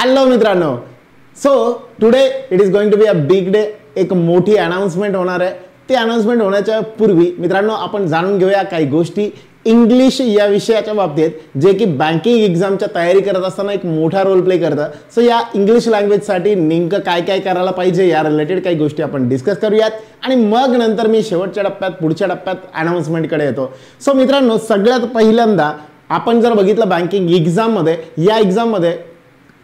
Hello मित्रांनो, so today it is going to be a big day. एक मोठी announcement होणार आहे. ती अनाउन्समेंट होण्याच्या पूर्वी मित्रांनो आपण जाणून घेऊया काही गोष्टी इंग्लिश या विषयाच्या बाबतीत, जे की बँकिंग एक्झामच्या तयारी करत असताना एक मोठा रोल प्ले करतं. सो या इंग्लिश लँग्वेजसाठी नेमकं काय काय करायला पाहिजे या रिलेटेड काही गोष्टी आपण डिस्कस करूयात आणि मग नंतर मी शेवटच्या टप्प्यात पुढच्या टप्प्यात अनाउन्समेंटकडे येतो. सो मित्रांनो, सगळ्यात पहिल्यांदा आपण जर बघितलं बँकिंग एक्झाममध्ये, या एक्झाममध्ये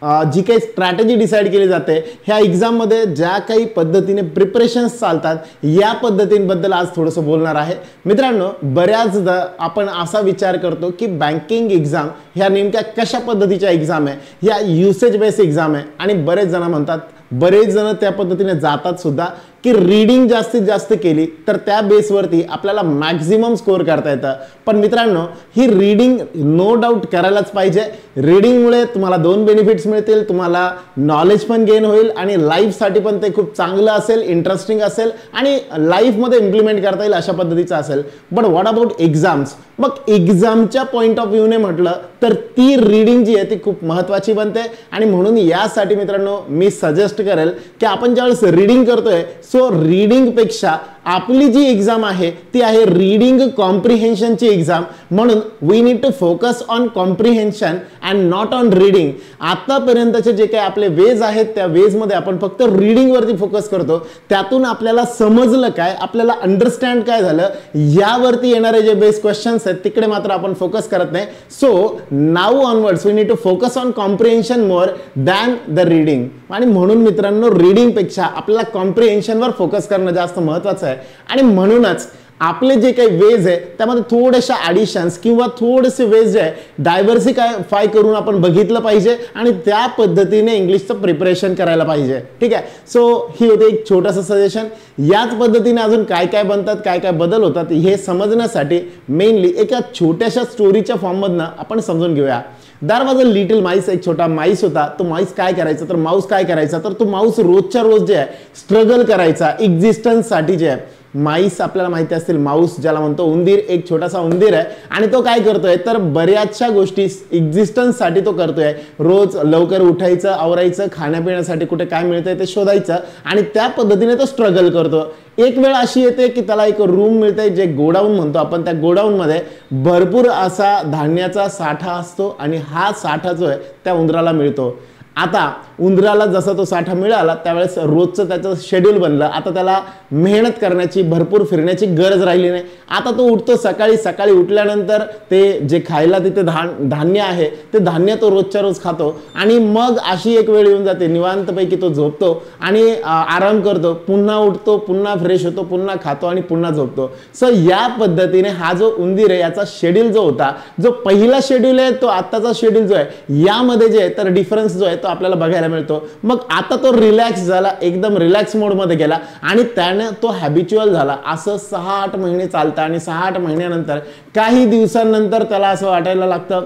जी काही स्ट्रॅटेजी डिसाईड केली जाते, ह्या एक्झाममध्ये ज्या काही पद्धतीने प्रिपरेशन्स चालतात या पद्धतींबद्दल आज थोडंसं बोलणार आहे. मित्रांनो, बऱ्याचदा आपण असा विचार करतो की बँकिंग एक्झाम ह्या नेमक्या कशा पद्धतीच्या एक्झाम आहे, ह्या युसेज बेस एक्झाम आहे आणि बरेच जण म्हणतात, बरेच जण त्या पद्धतीने जातात सुद्धा की रीडिंग जास्तीत जास्त केली तर त्या बेसवरती आपल्याला मॅक्झिमम स्कोअर करता येतं. पण मित्रांनो, ही रीडिंग नो डाऊट करायलाच पाहिजे. रीडिंगमुळे तुम्हाला दोन बेनिफिट्स मिळतील. तुम्हाला नॉलेज पण गेन होईल आणि लाईफसाठी पण ते खूप चांगलं असेल, इंटरेस्टिंग असेल आणि लाईफमध्ये इम्प्लिमेंट करता येईल अशा पद्धतीचं असेल. But what about exams? मग एक्झामच्या पॉईंट ऑफ व्ह्यूने म्हटलं तर ती रीडिंग जी आहे ती खूप महत्त्वाची बनते आणि म्हणून यासाठी मित्रांनो मी सजेस्ट करेल की आपण ज्यावेळेस रीडिंग करतोय, सो रीडिंगपेक्षा आपली जी एक्झाम आहे ती आहे रीडिंग कॉम्प्रिहेन्शनची एक्झाम. म्हणून we need to focus on comprehension and not on reading. आतापर्यंतचे जे काही आपले वेज आहेत त्या वेजमध्ये आपण फक्त रीडिंगवरती फोकस करतो. त्यातून आपल्याला समजलं काय, आपल्याला अंडरस्टँड काय झालं, यावरती येणारे जे बेस क्वेश्चन्स आहेत तिकडे मात्र आपण फोकस करत नाही. So now onwards we need to focus on comprehension more than the reading. आणि म्हणून मित्रांनो, रीडिंगपेक्षा आपल्याला कॉम्प्रिहेन्शनवर फोकस करणं जास्त महत्त्वाचं आहे. आणि म्हणूनच आपले जे काही वेज आहे त्यामध्ये थोडेशा ॲडिशन्स किंवा थोडेसे वेज जे आहे डायव्हर्सिफाय करून आपण बघितलं पाहिजे आणि त्या पद्धतीने इंग्लिशचं प्रिपरेशन करायला पाहिजे. ठीक आहे. सो ही होते एक छोटंसं सजेशन. याच पद्धतीने अजून काय काय बनतात, काय काय बदल होतात हे समजण्यासाठी मेनली एका छोट्याशा स्टोरीच्या फॉर्ममधनं आपण समजून घेऊया. That was a little MICE. एक छोटा माईस होता. तो माईस काय करायचा, तर माऊस काय करायचा, तर तो माऊस रोजच्या रोज जे आहे स्ट्रगल करायचा एक्झिस्टन्ससाठी. जे आहे माईस आपल्याला माहिती असतील, माऊस ज्याला म्हणतो उंदीर, एक छोटासा उंदीर आहे आणि तो काय करतोय तर बऱ्याचशा गोष्टी एक्झिस्टन्ससाठी तो करतोय. रोज लवकर उठायचं, आवरायचं, खाण्यापिण्यासाठी कुठे काय मिळतंय ते शोधायचं आणि त्या पद्धतीने तो स्ट्रगल करतो. एक वेळ अशी येते की त्याला एक रूम मिळते, जे गोडाऊन म्हणतो आपण. त्या गोडाऊनमध्ये भरपूर असा धान्याचा साठा असतो आणि हा साठा जो आहे त्या उंदराला मिळतो. आता उंदराला जसा तो साठा मिळाला त्यावेळेस रोजचं त्याचं शेड्यूल बनलं. आता त्याला मेहनत करण्याची, भरपूर फिरण्याची गरज राहिली नाही. आता तो उठतो सकाळी उठल्यानंतर ते जे खायला तिथे धान्य आहे ते धान्य तो रोजच्या रोज खातो आणि मग अशी एक वेळ येऊन जाते निवांतपैकी तो झोपतो आणि आराम करतो, पुन्हा उठतो, पुन्हा फ्रेश होतो, पुन्हा खातो आणि पुन्हा झोपतो. सो या पद्धतीने हा जो उंदीर आहे याचा शेड्यूल जो होता, जो पहिला शेड्यूल आहे तो आत्ताचा शेड्यूल जो आहे यामध्ये जे आहे तर डिफरन्स जो आहे तो आपल्याला बघायला मिळतो. मग आता तो रिलॅक्स झाला, एकदम रिलॅक्स मोडमध्ये गेला आणि त्याने तो हॅबिच्युअल झाला. असं 6-8 महिने चालतं आणि 6-8 महिन्यानंतर काही दिवसांनंतर त्याला असं वाटायला लागतं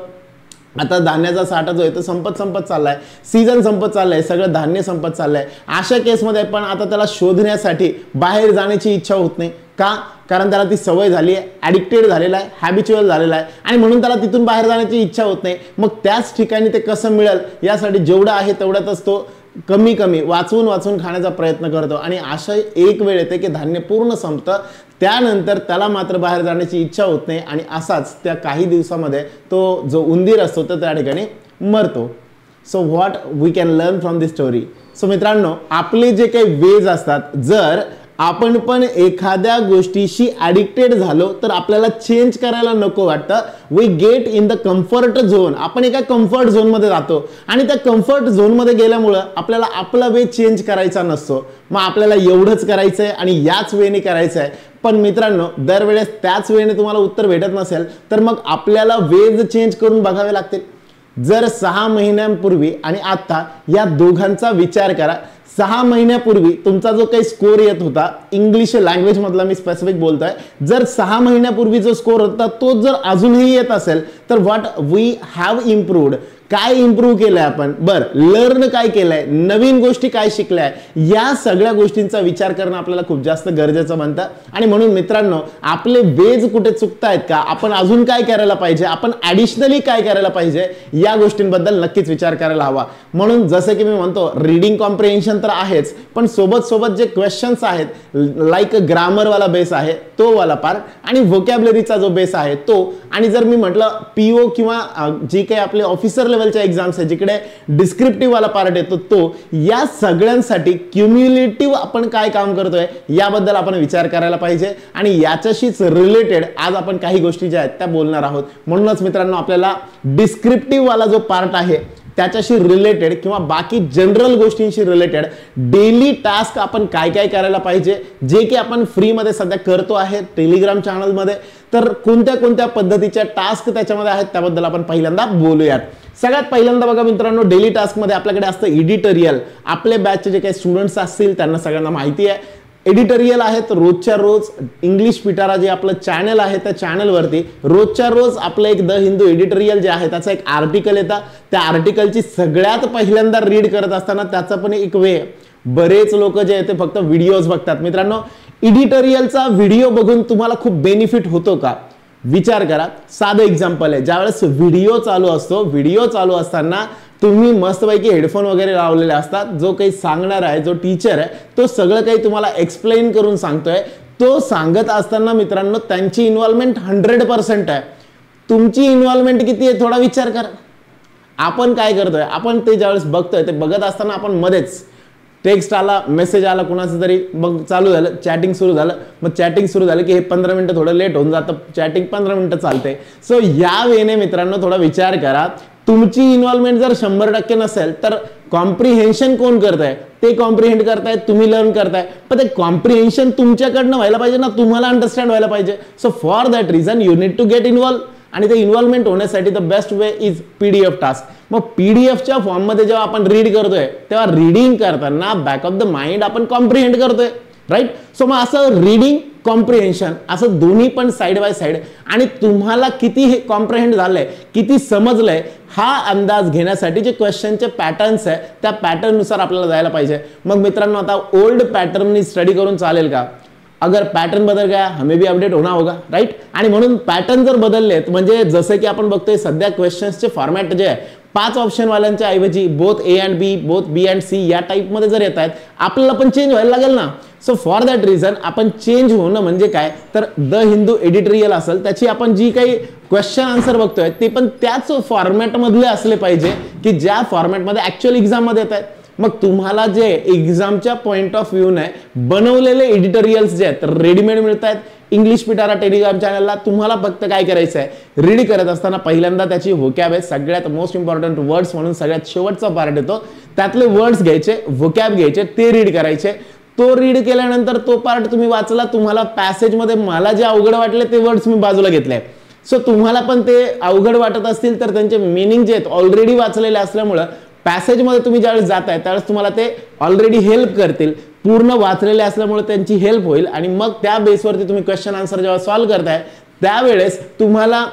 आता धान्याचा साठा जो आहे तो संपत चाललाय, सीझन संपत चाललाय, सगळं धान्य संपत चाललंय. अशा केसमध्ये पण आता त्याला शोधण्यासाठी बाहेर जाण्याची इच्छा होत नाही. का? कारण त्याला ती सवय झाली आहे, ॲडिक्टेड झालेला आहे, हॅबिच्युअल झालेला आहे आणि म्हणून त्याला तिथून बाहेर जाण्याची इच्छा होत नाही. मग त्याच ठिकाणी ते कसं मिळेल यासाठी जेवढं आहे तेवढ्यातच तो कमी वाचून खाण्याचा प्रयत्न करतो आणि अशा एक वेळ येते की धान्य पूर्ण संपतं. त्यानंतर त्याला मात्र बाहेर जाण्याची इच्छा होत नाही आणि असाच त्या काही दिवसामध्ये तो जो उंदीर असतो तर त्या ठिकाणी मरतो. So what we can learn from this story? So मित्रांनो, आपले जे काही वेज असतात, जर आपण पण एखाद्या गोष्टीशी ॲडिक्टेड झालो तर आपल्याला चेंज करायला नको वाटतं. We get in the comfort zone. आपण एका कम्फर्ट झोनमध्ये जातो आणि त्या कम्फर्ट झोनमध्ये गेल्यामुळं आपल्याला आपला वे चेंज करायचा नसतो. मग आपल्याला एवढंच करायचं आहे आणि याच वेने करायचं आहे. पण मित्रांनो, दरवेळेस त्याच वेळेने तुम्हाला उत्तर भेटत नसेल तर मग आपल्याला वेज चेंज करून बघावे लागतील. जर 6 महिन्यांपूर्वी आणि आता या दोघांचा विचार करा. 6 महिन्यापूर्वी तुमचा जो काही स्कोर येत होता इंग्लिश लँग्वेज मधला मी स्पेसिफिक बोलतोय, जर 6 महिन्यापूर्वी जो स्कोर होता तो जर अजूनही येत असेल तर व्हॉट वी हॅव इम्प्रूव्ड, काय इम्प्रूव्ह केलंय आपण, लर्न काय केलंय, नवीन गोष्टी काय शिकल्या, या सगळ्या गोष्टींचा विचार करणं आपल्याला खूप जास्त गरजेचं बनतं. आणि म्हणून मित्रांनो, आपले वेज कुठे चुकतायत का, आपण अजून काय करायला पाहिजे, आपण ॲडिशनली काय करायला पाहिजे, या गोष्टींबद्दल नक्कीच विचार करायला हवा. म्हणून जसं की मी म्हणतो, रीडिंग कॉम्प्रिहेन्शन तर आहेच, पण सोबत सोबत जे क्वेश्चन्स आहेत, लाईक ग्रामरवाला बेस आहे तो वाला पार्ट आणि व्होकॅब्लरीचा जो बेस आहे तो, आणि जर मी म्हटलं पीओ किंवा जी काही आपले ऑफिसर लेवलच्या एक्झाम्स आहे जिकडे डिस्क्रिप्टिव्ह वाला पार्ट येतो तो, या सगळ्यांसाठी क्युम्युलेटिव्ह आपण काय काम करतोय याबद्दल आपण विचार करायला पाहिजे. आणि याच्याशीच रिलेटेड आज आपण काही गोष्टी ज्या आहेत त्या बोलणार आहोत. म्हणूनच मित्रांनो, आपल्याला डिस्क्रिप्टिव्ह वाला जो पार्ट आहे त्याच्याशी रिलेटेड किंवा बाकी जनरल गोष्टींशी रिलेटेड डेली टास्क आपण काय काय करायला पाहिजे, जे की आपण फ्रीमध्ये सध्या करतो आहे टेलिग्राम चॅनलमध्ये, तर कोणत्या कोणत्या पद्धतीच्या टास्क त्याच्यामध्ये आहेत त्याबद्दल आपण पहिल्यांदा बोलूयात. सगळ्यात पहिल्यांदा बघा मित्रांनो, डेली टास्कमध्ये आपल्याकडे असतं एडिटोरियल. आपले बॅचचे जे काही स्टुडंट्स असतील त्यांना सगळ्यांना माहिती आहे, एडिटोरियल आहेत रोजच्या रोज. इंग्लिश पिटारा जे आपलं चॅनल आहे त्या चॅनलवरती रोजच्या रोज आपलं एक द हिंदू एडिटोरियल जे आहे त्याचं एक आर्टिकल येतं. त्या आर्टिकलची सगळ्यात पहिल्यांदा रीड करत असताना त्याचा पण एक वे, बरेच लोक जे आहेत ते फक्त व्हिडिओज बघतात. मित्रांनो, एडिटोरियलचा व्हिडिओ बघून तुम्हाला खूप बेनिफिट होतो का, विचार करा. साधं एक्झाम्पल आहे, ज्यावेळेस व्हिडिओ चालू असतो, व्हिडिओ चालू असताना तुम्ही मस्तपैकी हेडफोन वगैरे लावलेले असतात, जो काही सांगणार आहे, जो टीचर आहे तो सगळं काही तुम्हाला एक्सप्लेन करून सांगतोय. तो सांगत असताना मित्रांनो त्यांची इन्व्हॉल्वमेंट 100% आहे. तुमची इन्व्हॉल्वमेंट किती आहे थोडा विचार करा. आपण काय करतोय, आपण ते ज्यावेळेस बघतोय ते बघत असताना आपण मध्येच टेक्स्ट आला, मेसेज आला कुणाचं तरी, मग चालू झालं चॅटिंग सुरू झालं, मग चॅटिंग सुरू झालं की हे 15 मिनिटं थोडं लेट होऊन जातं, चॅटिंग 15 मिनिटं चालते. सो या वेने मित्रांनो थोडा विचार करा. तुमची इन्व्हॉल्वमेंट जर 100% नसेल तर कॉम्प्रिहेन्शन कोण करताय, ते कॉम्प्रिहेंड करताय, तुम्ही लर्न करताय, पण ते कॉम्प्रिहेन्शन तुमच्याकडनं व्हायला पाहिजे ना, तुम्हाला अंडरस्टँड व्हायला पाहिजे. So for that reason you need to get involve. आणि ते इन्व्हॉल्वमेंट होण्यासाठी the best way is PDF task. मग PDFच्या फॉर्ममध्ये जेव्हा आपण रीड करतोय तेव्हा रीडिंग करताना बॅक ऑफ द माइंड आपण कॉम्प्रिहेंड करतोय, राईट. सो मग असं रीडिंग कॉम्प्रिहेन्शन असं दोन्ही पण साइड बाय साइड, आणि तुम्हाला किती हे कॉम्प्रिहेंड झालंय, किती समजलंय, हा अंदाज घेण्यासाठी जे क्वेश्चनचे पॅटर्न्स आहे त्या पॅटर्ननुसार आपल्याला जायला पाहिजे. मग मित्रांनो, आता ओल्ड पॅटर्ननी स्टडी करून चालेल का, अगर पैटर्न बदल गया हमें भी अपडेट होना होगा, राइट. आणि म्हणून पॅटर्न जर बदललेत, म्हणजे जसं की आपण बघतोय सध्या क्वेश्चन्सचे फॉर्मॅट जे आहे 5 ऑप्शन वाल्यांच्या ऐवजी both A and B, both B and C या टाइप मध्ये जर येत आहेत, आपल्याला पण चेंज व्हायला लागेल ना. सो फॉर दॅट रिझन आपण चेंज होणं म्हणजे काय, तर द हिंदू एडिटोरियल असेल त्याची आपण जी काही क्वेश्चन आन्सर बघतोय ते पण त्याच फॉर्मॅट मधले असले पाहिजे की ज्या फॉर्मॅटमध्ये ऍक्च्युअल एक्झाम मध्ये येत आहेत. मग तुम्हाला जे एक्झामच्या पॉइंट ऑफ व्ह्यू ने बनवलेले एडिटोरियल्स जे आहेत रेडीमेड मिळत आहेत इंग्लिश पिटारा टेलिग्राम चॅनलला. तुम्हाला फक्त काय करायचं आहे, रीड करत असताना पहिल्यांदा त्याची व्होकॅब आहे, सगळ्यात मोस्ट इम्पॉर्टंट वर्ड्स म्हणून सगळ्यात शेवटचा पार्ट येतो, त्यातले वर्ड्स घ्यायचे, व्होकॅब घ्यायचे, ते रीड करायचे. तो रीड केल्यानंतर तो पार्ट तुम्ही वाचला, तुम्हाला पॅसेजमध्ये मला जे अवघड वाटले ते वर्ड्स मी बाजूला घेतले. सो तुम्हाला पण ते अवघड वाटत असतील तर त्यांचे मिनिंग जे आहेत ऑलरेडी वाचलेले असल्यामुळे पॅसेजमध्ये तुम्ही ज्यावेळेस जाताय त्यावेळेस तुम्हाला ते ऑलरेडी हेल्प करतील. पूर्ण वाचलेले असल्यामुळे त्यांची हेल्प होईल आणि मग त्या बेसवरती तुम्ही क्वेश्चन आन्सर जेव्हा सॉल्व्ह करताय त्यावेळेस तुम्हाला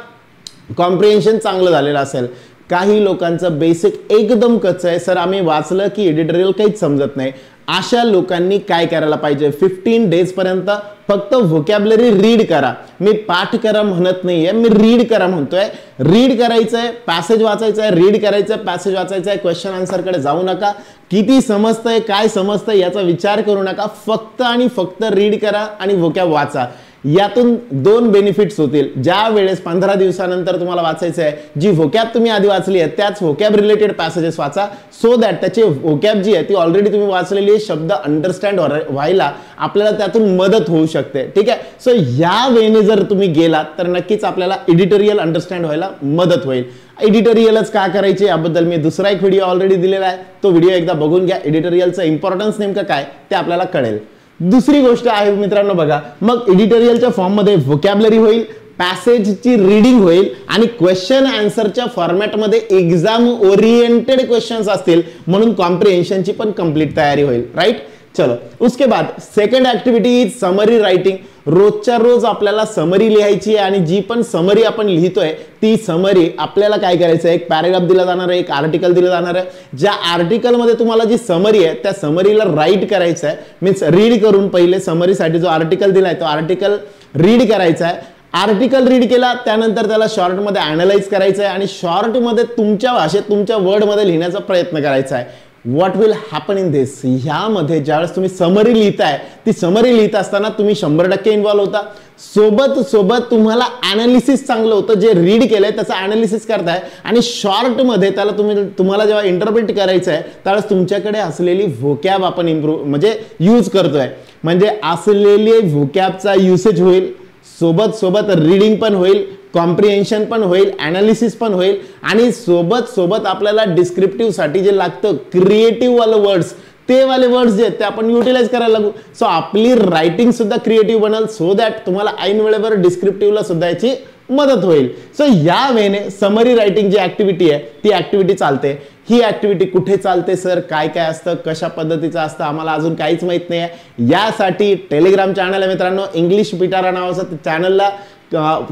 कॉम्प्रिहेन्शन चांगलं झालेलं असेल. काही लोकांचं बेसिक एकदम कच्चं आहे, सर आम्ही वाचलं की एडिटोरियल काहीच समजत नाही. अशा लोकांनी काय करायला पाहिजे, 15 डेज पर्यंत फक्त व्होकॅब्लरी रीड करा. मी पाठ करा म्हणत नाहीये, मी रीड करा म्हणतोय. रीड करायचंय, पॅसेज वाचायचंय, रीड करायचंय, पॅसेज वाचायचंय, क्वेश्चन आन्सर कडे जाऊ नका. किती समजतंय, काय समजतंय याचा विचार करू नका. फक्त आणि फक्त रीड करा आणि व्होकॅब वाचा. यातून 2 बेनिफिट्स होतील. ज्या वेळेस 15 दिवसानंतर तुम्हाला वाचायचं आहे, जी व्होकॅब तुम्ही आधी वाचली आहे त्याच व्होकॅब रिलेटेड पॅसेजेस वाचा, सो दॅट त्याची व्होकॅब जी आहे ती ऑलरेडी तुम्ही वाचलेली शब्द अंडरस्टँड व्हायला आपल्याला त्यातून मदत होऊ शकते. ठीक आहे. सो या वेने जर तुम्ही गेलात तर नक्कीच आपल्याला एडिटोरियल अंडरस्टँड व्हायला मदत होईल. एडिटोरियलच का करायचे याबद्दल मी दुसरा एक व्हिडिओ ऑलरेडी दिलेला आहे, तो व्हिडिओ एकदा बघून घ्या. एडिटोरियलचं इम्पॉर्टन्स नेमकं काय ते आपल्याला कळेल. दुसरी गोष्ट आहे मित्रांनो बघा, मग एडिटोरियलच्या फॉर्म मध्ये व्होकॅब्लरी होईल, पॅसेजची रीडिंग होईल आणि क्वेश्चन आन्सरच्या फॉर्मॅटमध्ये एक्झाम ओरिएंटेड क्वेश्चन्स असतील म्हणून कॉम्प्रिहेन्शनची पण कंप्लीट तयारी होईल. राईट. चलो उसके बाद second activity is summary writing. रोजच्या रोज आपल्याला समरी लिहायची आहे आणि जी पण समरी आपण लिहितोय ती समरी आपल्याला काय करायचं आहे, एक पॅराग्राफ दिला जाणार आहे, एक आर्टिकल दिलं जाणार आहे. ज्या आर्टिकलमध्ये तुम्हाला जी समरी आहे त्या समरीला राईट करायचं आहे, मीन्स रीड करून पहिले समरीसाठी जो आर्टिकल दिलाय तो आर्टिकल रीड करायचा आहे. आर्टिकल रीड केला त्यानंतर त्याला शॉर्टमध्ये अनालाइज करायचं आहे आणि शॉर्टमध्ये तुमच्या भाषेत तुमच्या वर्डमध्ये लिहिण्याचा प्रयत्न करायचा आहे. What will happen in this, ह्यामध्ये ज्यावेळेस तुम्ही समरी लिहिताय ती समरी लिहित असताना तुम्ही 100% इन्व्हॉल्व होता. सोबत सोबत तुम्हाला अनालिसिस चांगलं होतं, जे रीड केलंय त्याचं अनालिसिस करताय आणि शॉर्टमध्ये त्याला तुम्हाला जेव्हा इंटरप्रिट करायचं आहे त्यावेळेस तुमच्याकडे असलेली व्होकॅब आपण इम्प्रूव्ह म्हणजे यूज करतोय, म्हणजे असलेली व्होकॅबचा युसेज होईल, सोबत सोबत रीडिंग पण होईल, कॉम्प्रिहेन्शन पण होईल, अनालिसिस पण होईल आणि सोबत सोबत आपल्याला डिस्क्रिप्टिव्ह साठी जे लागतं क्रिएटिव्ह वाले वर्ड्स ते वाले वर्ड्स जे ते आपण युटिलाइज करायला लागू. सो आपली रायटिंग सुद्धा क्रिएटिव्ह बनेल सो दॅट तुम्हाला ऐन वेळेवर डिस्क्रिप्टिव्हला सुद्धा याची मदत होईल. सो या वेने समरी रायटिंग जी ऍक्टिव्हिटी आहे ती ऍक्टिव्हिटी चालते. ही ऍक्टिव्हिटी कुठे चालते सर, काय काय असतं, कशा पद्धतीचं असतं, आम्हाला अजून काहीच माहित नाही आहे. यासाठी टेलिग्राम चॅनल आहे मित्रांनो, इंग्लिश पिटारा नावाचं चॅनलला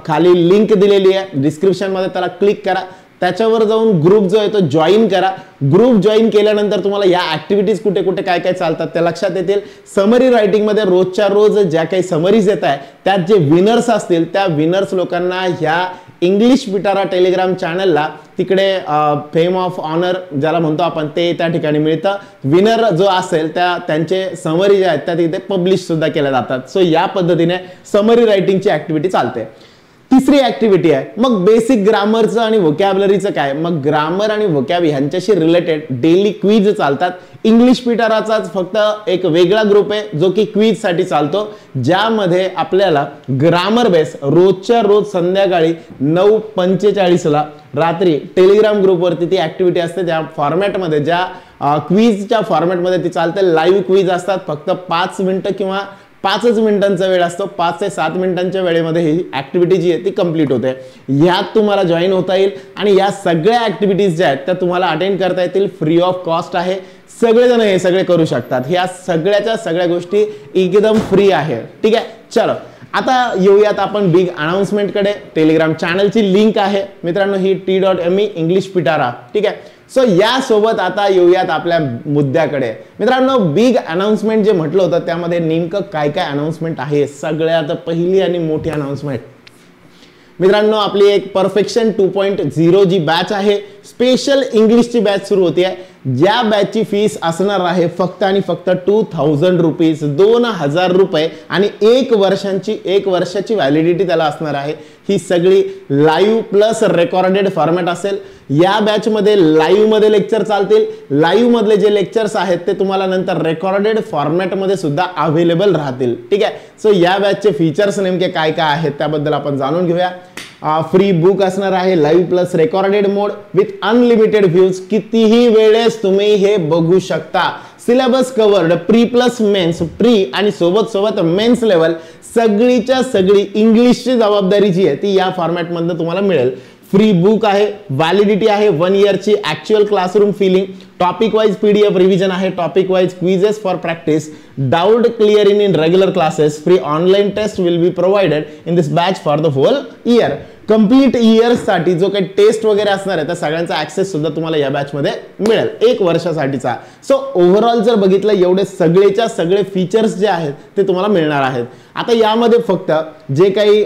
खाली लिंक दिलेली आहे डिस्क्रिप्शन मध्ये, त्याला क्लिक करा, त्याच्यावर जाऊन ग्रुप जो आहे तो जॉईन करा. ग्रुप जॉईन केल्यानंतर तुम्हाला या ऍक्टिव्हिटीज कुठे कुठे काय काय चालतात त्या लक्षात येतील. समरी रायटिंग मध्ये रोजच्या रोज ज्या काही समरीज येत आहे त्यात जे विनर्स असतील त्या विनर्स लोकांना ह्या इंग्लिश पिटारा टेलिग्राम चॅनलला तिकडे फेम ऑफ ऑनर ज्याला म्हणतो आपण ते त्या ठिकाणी मिळतं. विनर जो असेल त्यांचे समरी जे आहेत त्या तिथे पब्लिश सुद्धा केल्या जातात. सो या पद्धतीने समरी रायटिंगची ऍक्टिव्हिटी चालते. तिसरी ऍक्टिव्हिटी आहे मग बेसिक ग्रामरचं आणि व्होकॅब्युलरीचं काय. मग ग्रामर आणि व्होकॅब ह्यांच्याशी रिलेटेड डेली क्विज चालतात. इंग्लिश पिटाराचाच फक्त एक वेगळा ग्रुप आहे जो की क्विज साठी चालतो, ज्यामध्ये आपल्याला ग्रामर बेस रोजच्या रोज संध्याकाळी 9:45 ला रात्री टेलिग्राम ग्रुपवरती ती ऍक्टिव्हिटी असते. ज्या फॉर्मॅटमध्ये ज्या क्विजच्या फॉर्मॅटमध्ये ती चालते. लाईव्ह क्विज असतात, फक्त 5 मिनिटं किंवा 5च मिनिटांचा वेळ असतो. 5 ते 7 मिनिटांच्या वेळेमध्ये ही ऍक्टिव्हिटी जी आहे ती कंप्लीट होते. यात तुम्हाला जॉईन होता येईल आणि या सगळ्या ऍक्टिव्हिटीज ज्या आहेत त्या तुम्हाला अटेंड करता येतील, फ्री ऑफ कॉस्ट आहे. सगळेजण हे सगळे करू शकतात. ह्या सगळ्याच्या सगळ्या गोष्टी एकदम फ्री आहे. ठीक आहे. चलो आता येऊयात आपण बिग अनाउन्समेंट कडे. टेलिग्राम चॅनलची लिंक आहे मित्रांनो ही t.me इंग्लिश पिटारा. ठीक आहे. सो यासोबत आता येऊयात आपल्या मुद्द्याकडे. मित्रांनो बिग अनाउन्समेंट जे म्हटलं होतं त्यामध्ये नेमकं काय काय अनाउन्समेंट आहे. सगळ्यात पहिली आणि मोठी अनाउन्समेंट मित्रांनो आपली एक परफेक्शन 2.0 जी बॅच आहे, स्पेशल इंग्लिशची बॅच सुरू होती आहे. ज्या बॅचची फीस असणार आहे फक्त आणि फक्त 2000 रुपीज, 2000 रुपये आणि 1 वर्षाची व्हॅलिडिटी त्याला असणार आहे. ही सगळी लाईव्ह प्लस रेकॉर्डेड फॉर्मॅट असेल. या बॅच मध्ये लाईव्ह मध्ये लेक्चर चालतील. लाईव्ह मधले जे लेक्चर्स आहेत ते तुम्हाला नंतर रेकॉर्डेड फॉर्मॅट मध्ये सुद्धा अवेलेबल राहतील. ठीक आहे. सो या बॅचचे फीचर्स नेमके काय काय आहेत त्याबद्दल आपण जाणून घेऊया. फ्री बुक असणार आहे, live plus recorded mode with unlimited views, कितीही वेळेस तुम्ही हे बघू शकता. Syllabus covered, pre plus mains, pre आणि सोबत सोबत मेन्स लेवल सगळीच्या सगळी इंग्लिशची जबाबदारी जी आहे ती या फॉर्मॅट मधनं तुम्हाला मिळेल. फ्री बुक आहे, व्हॅलिडिटी आहे 1 इयरची, actual classroom feeling, topic wise PDF revision आहे, topic wise quizzes for practice, doubt clearing in regular classes, free online test will be provided in this batch for the whole year. Complete year साठी जो काही taste वगैरे असणार आहे त्या सगळ्यांचा access सुद्धा तुम्हाला या बॅच मध्ये मिळेल 1 वर्षासाठीचा. सो ओव्हरऑल जर बघितलं एवढे सगळेच्या सगळे फीचर्स जे आहेत ते तुम्हाला मिळणार आहेत. आता यामध्ये फक्त जे काही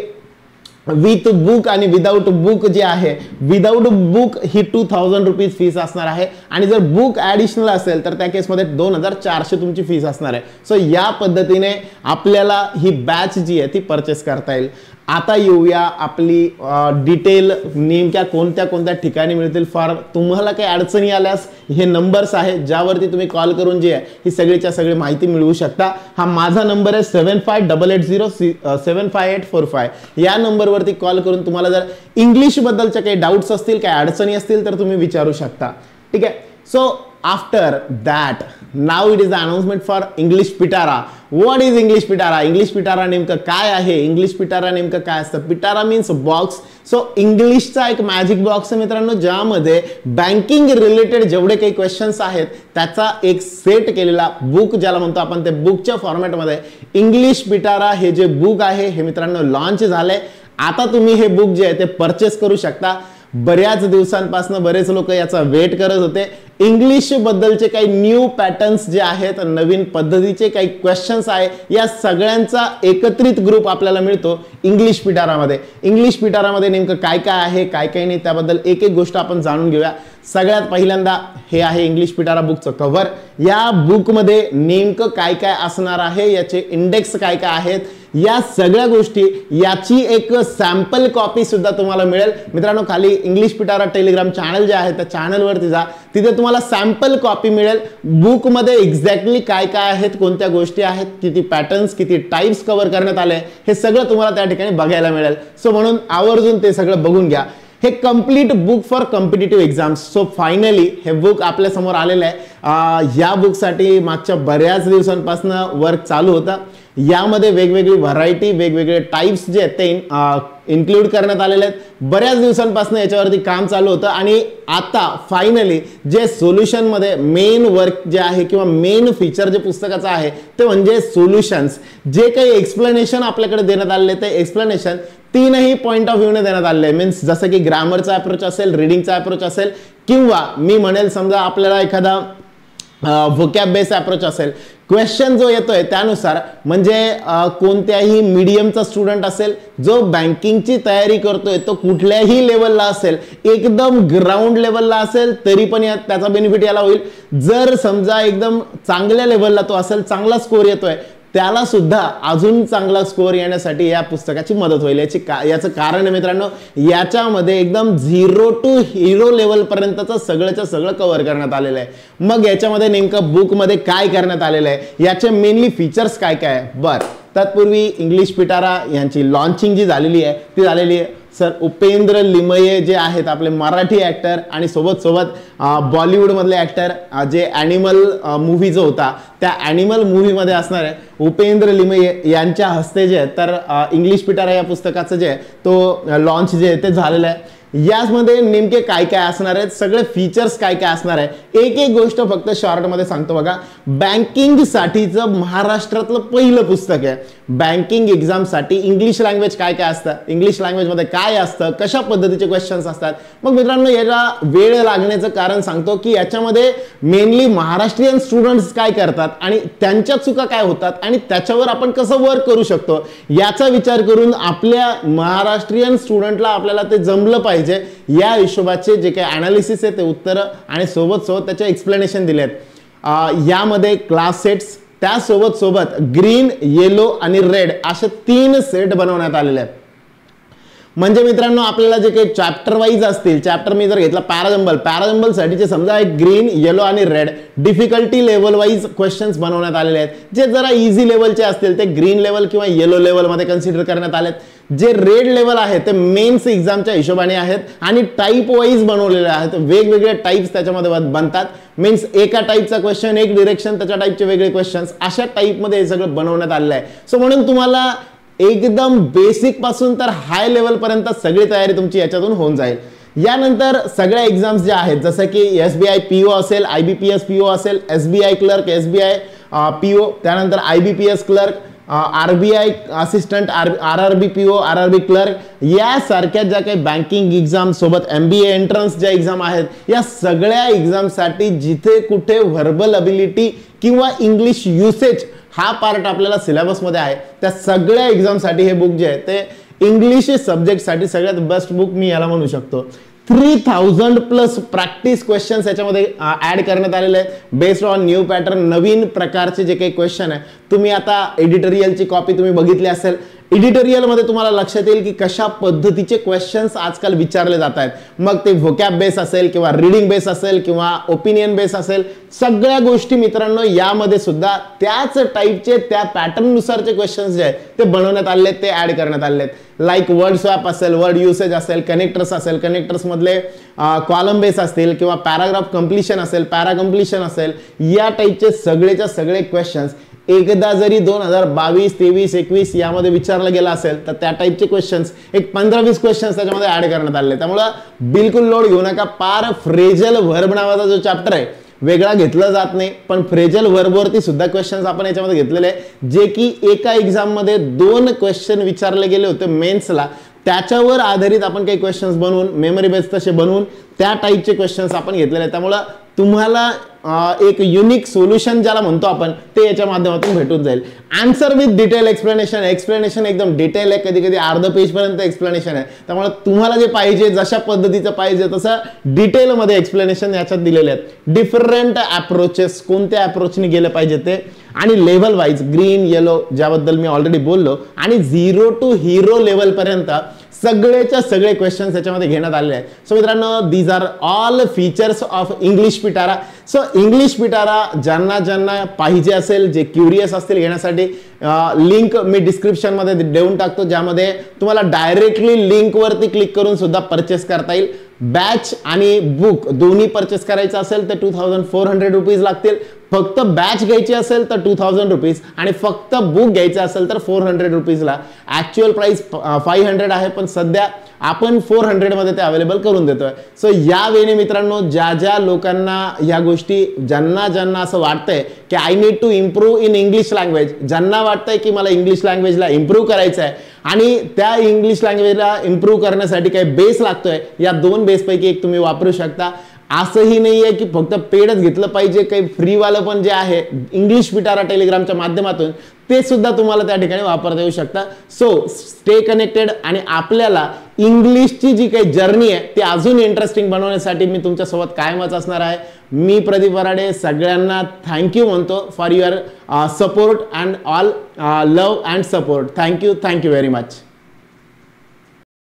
विथ बुक आणि विदाउट बुक जे आहे, विदाउट बुक ही 2000 रुपीज फीस असणार आहे आणि जर बुक ऍडिशनल असेल तर त्या केसमध्ये 2400 तुमची फीस असणार आहे. सो या पद्धतीने आपल्याला ही बॅच जी आहे ती परचेस करता येईल. आता येऊया आपली डिटेल नेमक्या कोणत्या कोणत्या ठिकाणी मिळतील. फार तुम्हाला काही अडचणी आल्यास हे नंबर्स आहेत ज्यावरती तुम्ही कॉल करून जी आहे ही सगळीच्या सगळी माहिती मिळवू शकता. हा माझा नंबर आहे 7588075845. या नंबरवरती कॉल करून तुम्हाला जर इंग्लिश बद्दलच्या काही डाऊट्स असतील, काही अडचणी असतील तर तुम्ही विचारू शकता. ठीक आहे. So after that now it is the announcement for English Pitara. What is English Pitara, English पिटारा नेमकं काय आहे, इंग्लिश पिटारा नेमकं काय असतं. पिटारा मीन्स बॉक्स. सो इंग्लिशचा एक मॅजिक बॉक्स आहे मित्रांनो, ज्यामध्ये बँकिंग रिलेटेड जेवढे काही क्वेश्चन्स आहेत त्याचा एक सेट केलेला बुक ज्याला म्हणतो आपण, ते बुकच्या फॉर्मॅटमध्ये इंग्लिश पिटारा हे जे बुक आहे हे मित्रांनो लॉन्च झालंय. आता तुम्ही हे बुक जे आहे ते परचेस करू शकता. बऱ्याच दिवसांपासून बरेच लोक याचा वेट करत होते. इंग्लिश बद्दलचे काही न्यू पॅटर्न्स जे आहेत, नवीन पद्धतीचे काही क्वेश्चन्स आहे, या सगळ्यांचा एकत्रित ग्रुप आपल्याला मिळतो इंग्लिश पिटारामध्ये. इंग्लिश पिटारामध्ये नेमकं काय काय आहे, काय काय नाही, त्याबद्दल एक एक गोष्ट आपण जाणून घेऊया. सगळ्यात पहिल्यांदा हे आहे इंग्लिश पिटारा बुकचं कव्हर. या बुकमध्ये नेमकं काय काय असणार आहे, याचे इंडेक्स काय काय आहेत, या सगळ्या गोष्टी, याची एक सॅम्पल कॉपी सुद्धा तुम्हाला मिळेल मित्रांनो. खाली इंग्लिश पिटारा टेलिग्राम चॅनल जे आहे त्या चॅनलवरती जा, तिथे तुम्हाला सॅम्पल कॉपी मिळेल. बुकमध्ये एक्झॅक्टली काय काय आहेत, कोणत्या गोष्टी आहेत, किती पॅटर्न्स, किती टाइप्स कव्हर करण्यात आले, हे सगळं तुम्हाला त्या ठिकाणी बघायला मिळेल. सो म्हणून आवर्जून ते सगळं बघून घ्या. हे complete book for competitive exams. So finally हे बुक आपल्या समोर आलेलं आहे. या बुकसाठी मागच्या बऱ्याच दिवसांपासून वर्क चालू होता. यामध्ये वेगवेगळी व्हरायटी, वेगवेगळे टाइप्स जे आहेत ते इन्क्लूड करण्यात आलेले आहेत. बऱ्याच दिवसांपासून याच्यावरती काम चालू होतं आणि आता फायनली जे सोल्युशन मध्ये मेन वर्क जे आहे किंवा मेन फीचर जे पुस्तकाचं आहे ते म्हणजे सोल्युशन्स. जे काही एक्सप्लेनेशन आपल्याकडे देण्यात आलेले ते एक्सप्लेनेशन तीनही पॉइंट ऑफ व्ह्यूने देण्यात आलेले आहे. मीन्स जसं की ग्रामरचा अप्रोच असेल, रिडिंगचा अप्रोच असेल, किंवा मी म्हणेल समजा आपल्याला एखादा व्होकॅब बेस अप्रोच असेल, क्वेश्चन जो येतोय त्यानुसार, म्हणजे कोणत्याही मीडियमचा स्टुडंट असेल, जो बँकिंगची तयारी करतोय, तो कुठल्याही लेवलला असेल, एकदम ग्राउंड लेवलला असेल तरी पण त्याचा बेनिफिट याला होईल. जर समजा एकदम चांगल्या लेवलला तो असेल, चांगला स्कोर येतोय, त्याला सुद्धा अजून चांगला स्कोर येण्यासाठी या पुस्तकाची मदत होईल. याचं कारण आहे मित्रांनो, याच्यामध्ये एकदम 0 to हीरो लेवल पर्यंतचं सगळंच्या सगळं कव्हर करण्यात आलेलं आहे. मग याच्यामध्ये नेमकं बुकमध्ये काय करण्यात आलेलं आहे, याचे मेनली फीचर्स काय काय आहे. बरं, तत्पूर्वी इंग्लिश पिटारा यांची लॉन्चिंग जी झालेली आहे ती झालेली आहे. सर उपेंद्र लिमये जे आहेत आपले मराठी ॲक्टर आणि सोबत सोबत बॉलिवूडमधले ॲक्टर, जे ॲनिमल मूव्ही जो होता त्या ॲनिमल मूव्हीमध्ये असणार आहे उपेंद्र लिमये यांच्या हस्ते जे तर इंग्लिश पिटारा या पुस्तकाचं जे तो लॉन्च जे ते झालेलं आहे. यामध्ये नेमके काय काय असणार आहेत, सगळे फीचर्स काय काय असणार आहे, एक एक गोष्ट फक्त शॉर्टमध्ये सांगतो बघा. बँकिंग साठीचं महाराष्ट्रातलं पहिलं पुस्तक आहे. बँकिंग एक्झामसाठी इंग्लिश लँग्वेज काय काय असतं, इंग्लिश लँग्वेजमध्ये काय असतं, कशा पद्धतीचे क्वेश्चन्स असतात. मग मित्रांनो याला वेळ लागण्याचं कारण सांगतो की याच्यामध्ये मेनली महाराष्ट्रीयन स्टुडंट्स काय करतात आणि त्यांच्या चुका काय होतात आणि त्याच्यावर आपण कसं वर्क करू शकतो याचा विचार करून आपल्या महाराष्ट्रीयन स्टुडंटला आपल्याला ते जमलं पाहिजे या हिशोबाचे जे काही ॲनालिसिस आहे ते उत्तरं आणि सोबत सोबत त्याचे एक्सप्लेनेशन दिलेत. यामध्ये क्लास सेट्स, त्यासोबत सोबत ग्रीन, येलो आणि रेड असे 3 सेट बनवण्यात आलेले आहेत. म्हणजे मित्रांनो आपल्याला जे काही चॅप्टर वाईज असतील, चॅप्टर मी जर घेतला पॅराजंबल साठीचे समजा एक ग्रीन, येलो आणि red difficulty level wise questions बनवण्यात आलेले आहेत. जे जरा इझी लेवलचे असतील ते ग्रीन लेवल किंवा येलो लेवलमध्ये कन्सिडर करण्यात आलेत. जे रेड लेवल आहे ते मेन्स एक्झामच्या हिशोबाने आहेत आणि टाईप वाईज बनवलेले आहेत. वेगवेगळे टाईप्स त्याच्यामध्ये बनतात. मीन्स एका टाईपचा क्वेश्चन, एक डिरेक्शन, त्याच्या टाईपचे वेगळे क्वेश्चन्स, अशा टाईपमध्ये हे सगळं बनवण्यात आलेलं आहे. सो म्हणून तुम्हाला एकदम बेसिक पासून तर हाय लेवल पर्यंत सगळी तयारी तुमची याच्यातून होऊन जाईल. यानंतर सगळ्या एक्झाम्स ज्या आहेत जसं की SBI PO असेल, IBPS PO असेल, SBI क्लर्क, SBI PO, त्यानंतर IBPS clerk, RBI assistant, RRB PO, RRB clerk, यासारख्या ज्या काही बँकिंग एक्झाम सोबत MBA एंट्रन्स ज्या एक्झाम आहेत, या सगळ्या एक्झामसाठी जिथे कुठे व्हर्बल अबिलिटी किंवा इंग्लिश युसेज हा पार्ट आपल्याला सिलेबसमध्ये आहे, त्या सगळ्या एक्झामसाठी हे बुक जे आहे ते इंग्लिश सब्जेक्टसाठी सगळ्यात बेस्ट बुक मी याला म्हणू शकतो. 3000+ प्रॅक्टिस क्वेश्चन्स याच्यामध्ये ऍड करण्यात आलेले आहेत बेस्ड ऑन न्यू पॅटर्न. नवीन प्रकारचे जे काही क्वेश्चन आहे, तुम्ही आता एडिटोरियलची कॉपी तुम्ही बघितली असेल. एडिटोरियलमध्ये तुम्हाला लक्षात येईल की कशा पद्धतीचे क्वेश्चन्स आजकाल विचारले जात आहेत. मग ते व्होकॅब बेस असेल किंवा रीडिंग बेस असेल किंवा ओपिनियन बेस असेल, सगळ्या गोष्टी मित्रांनो यामध्ये सुद्धा त्याच टाईपचे, त्या पॅटर्ननुसारचे क्वेश्चन्स जे आहेत ते बनवण्यात आले आहेत, ते ऍड करण्यात आले आहेत. लाईक वर्ड स्वॅप असेल, वर्ड युसेज असेल, कनेक्टर्स असेल, कनेक्टर्स मधले कॉलम बेस असतील किंवा पॅराग्राफ कम्प्लिशन असेल, पॅरा कम्प्लिशन असेल, या टाईपचे सगळेच्या सगळे क्वेश्चन्स एकदा जरी 2022, 23, 21 यामध्ये विचारलं गेलं असेल तर त्या टाईपचे क्वेश्चन्स एक 15-20 क्वेश्चन्स त्याच्यामध्ये ऍड करण्यात आले. त्यामुळं बिलकुल लोड घेऊ नका. पार फ्रेजल व्हर्ब नावाचा जो चॅप्टर आहे वेगळा घेतला जात नाही, पण फ्रेजल व्हर्बवरती सुद्धा क्वेश्चन्स आपण याच्यामध्ये घेतलेले आहे, जे की एका एक्झाम मध्ये 2 क्वेश्चन विचारले गेले होते मेन्सला. त्याच्यावर आधारित आपण काही क्वेश्चन्स बनवून मेमरी बेस तसे बनवून त्या टाईपचे क्वेश्चन्स आपण घेतलेले आहेत. त्यामुळं तुम्हाला एक युनिक सोल्युशन ज्याला म्हणतो आपण ते याच्या माध्यमातून भेटून जाईल. Answer with detail explanation. Explanation एकदम डिटेल आहे, कधी कधी अर्ध पेज पर्यंत एक्सप्लेनेशन आहे. त्यामुळे तुम्हाला जे पाहिजे जशा पद्धतीचं पाहिजे तसं डिटेलमध्ये एक्सप्लेनेशन याच्यात दिलेले आहेत. डिफरंट अप्रोचेस, कोणत्या अप्रोचने गेलं पाहिजे ते, आणि लेव्हल वाईज ग्रीन येलो ज्याबद्दल मी ऑलरेडी बोललो, आणि 0 to हीरो लेवल पर्यंत सगळेच्या सगळे क्वेश्चन्स याच्यामध्ये घेण्यात आलेले आहेत. सो मित्रांनो, these are all features of English Pitara. So English Pitara ज्यांना ज्यांना पाहिजे असेल, जे क्युरियस असतील घेण्यासाठी, लिंक मी डिस्क्रिप्शन मध्ये देऊन टाकतो, ज्यामध्ये तुम्हाला डायरेक्टली लिंकवरती क्लिक करून सुद्धा परचेस करता येईल. बॅच आणि बुक दोन्ही परचेस करायचं असेल तर 2400 रुपीज लागतील. फक्त बॅच घ्यायची असेल तर 2000 रुपीज, आणि फक्त बुक घ्यायचं असेल तर 400 रुपीजला. ऍक्च्युअल प्राइस 500 आहे, पण सध्या आपण 400 मध्ये ते अवेलेबल करून देतोय. सो या वेळी मित्रांनो, ज्या ज्या लोकांना या गोष्टी, ज्यांना ज्यांना असं वाटतंय की I need to improve in English language, ज्यांना वाटतंय की मला इंग्लिश लँग्वेजला इम्प्रूव्ह करायचं आहे आणि त्या इंग्लिश लँग्वेजला इम्प्रूव्ह करण्यासाठी काही बेस लागतोय, या 2 बेसपैकी एक तुम्ही वापरू शकता. असंही नाही आहे की फक्त पेडच घेतलं पाहिजे, काही फ्रीवालं पण जे आहे इंग्लिश पिटारा टेलिग्रामच्या माध्यमातून ते सुद्धा तुम्हाला त्या ठिकाणी वापरता येऊ शकता. सो स्टे कनेक्टेड, आणि आपल्याला इंग्लिशची जी काही जर्नी आहे ती अजून इंटरेस्टिंग बनवण्यासाठी मी तुमच्यासोबत कायमच असणार आहे. मी प्रदीप वराडे सगळ्यांना थँक्यू म्हणतो for your support and all love and support. Thank you very much.